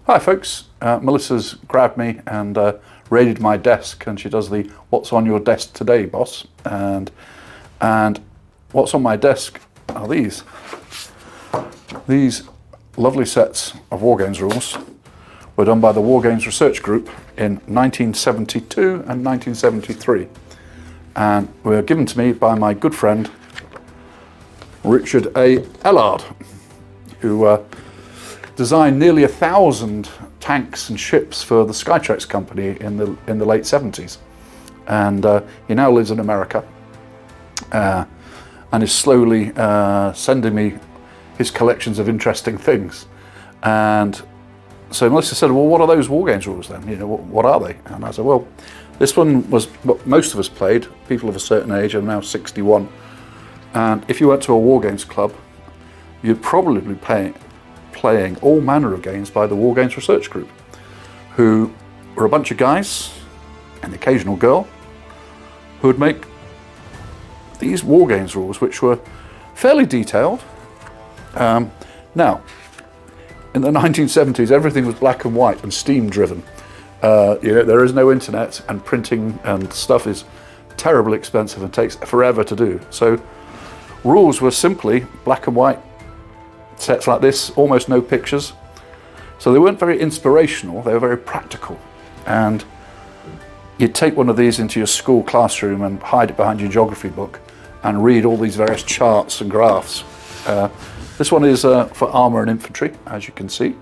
Hi folks, Melissa's grabbed me and raided my desk, and she does the "What's on your desk today, boss?" And what's on my desk are these lovely sets of Wargames rules. Were done by the Wargames Research Group in 1972 and 1973, and were given to me by my good friend Richard A. Stallard, who designed nearly 1,000 tanks and ships for the Skytrex company in the late 70s, and he now lives in America and is slowly sending me his collections of interesting things. And so Melissa said, well, what are those Wargames rules then? You know, what are they? And I said, well, this one was what most of us played, people of a certain age. I'm now 61. And if you went to a Wargames club, you'd probably be playing all manner of games by the Wargames Research Group, who were a bunch of guys, and the occasional girl, who would make these Wargames rules, which were fairly detailed. Now, in the 1970s, everything was black and white and steam driven. You know, there is no internet, and printing and stuff is terribly expensive and takes forever to do. So rules were simply black and white sets like this, almost no pictures. So they weren't very inspirational, they were very practical. And you'd take one of these into your school classroom and hide it behind your geography book and read all these various charts and graphs. This one is for armour and infantry, as you can see.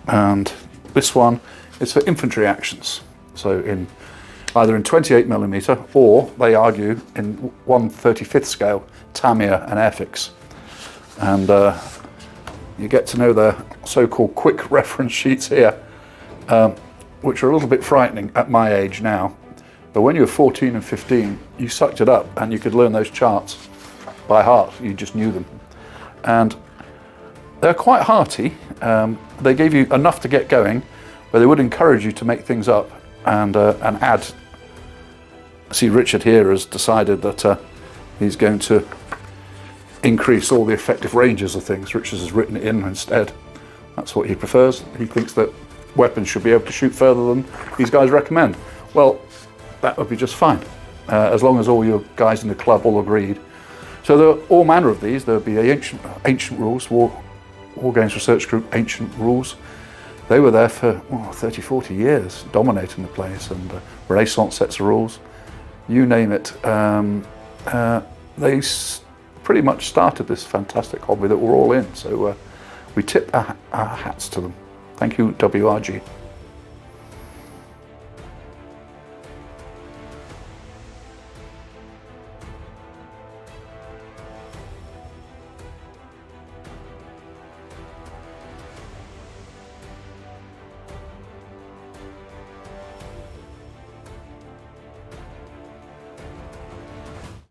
And this one is for infantry actions. So in either in 28mm or, they argue, in 1/35th scale, Tamiya and Airfix. And you get to know the so-called quick reference sheets here, which are a little bit frightening at my age now. But when you were 14 and 15, you sucked it up and you could learn those charts by heart. You just knew them. And they're quite hearty. They gave you enough to get going, but they would encourage you to make things up and add. See, Richard here has decided that he's going to increase all the effective ranges of things. Richard has written it in instead. That's what he prefers. He thinks that weapons should be able to shoot further than these guys recommend. Well, that would be just fine, as long as all your guys in the club all agreed. So there are all manner of these. There would be ancient rules, Wargames Research Group ancient rules. They were there for 30, 40 years, dominating the place, and Renaissance sets of rules, you name it. They pretty much started this fantastic hobby that we're all in. So we tip our hats to them. Thank you, WRG.